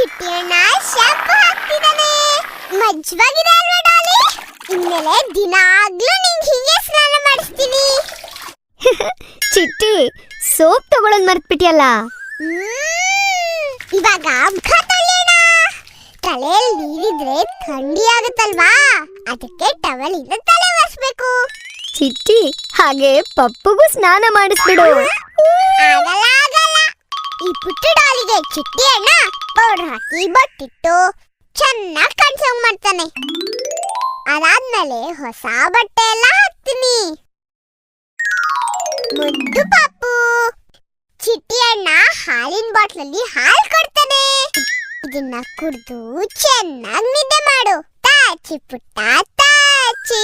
ಚಿಟ್ಟಿ ಅಣ್ಣ ಶಾಂಪು ಹಾಕ್ತಿದ್ದಾನೆ. ಮಜ್ವಾಗಿದೆ ಅಲ್ವಾ ಡಾಲಿ? ಇನ್ಮೇಲೆ ದಿನಾಗ್ಲೂ ನಿಂಗೆ ಹೀಗೆ ಸ್ನಾನ ಮಾಡಿಸ್ತೀನಿ. ಚಿಟ್ಟಿ, ಸೋಪ್ ತಗೊಳ್ಳೋದ್ ಮರ್ತ್ಬಿಟ್ಟಿಯಲ್ಲ. ಇವಾಗ ಮುಖ ತೊಳೆಯೋಣ. ತಲೆಯಲ್ಲಿ ನೀರಿದ್ರೆ ಥಂಡಿ ಆಗುತ್ತಲ್ವಾ, ಅದಕ್ಕೆ ಟವಲ್ ಇಂದ ತಲೆ ಒರೆಸ್ಬೇಕು. ಚಿಟ್ಟಿ, ಹಾಗೆ ಪಪ್ಪುಗೂ ಸ್ನಾನ ಮಾಡಿಸ್ಬಿಡು. ಆಗಲ್ಲ ಆಗಲ್ಲ. ಈ ಪುಟ್ಟ ಡಾಲಿಗೆ ಚಿಟ್ಟಿ ಅಣ್ಣ ಪೌಡರ್ ಹಾಕಿ ಬಟ್ಟಿಟ್ಟು ಚೆನ್ನಾಗಿ ಕಣ್ಸಂಗ್ ಮಾಡ್ತಾನೆ. ಅದಾದ್ಮೇಲೆ ಹೊಸ ಬಟ್ಟೆ ಎಲ್ಲ ಹಾಕ್ತೀನಿ. ಮುದ್ದು ಪಾಪು. ಚಿಟ್ಟಿ ಅಣ್ಣ ಹಾಲಿನ ಬಾಟ್ಲಲ್ಲಿ ಹಾಲು ಕೊಡ್ತಾನೆ. ಇದನ್ನ ಕುಡ್ದು ಚೆನ್ನಾಗಿ ನಿದ್ದೆ ಮಾಡು. ತಾಚಿ ಪುಟ್ಟ ತಾಚಿ.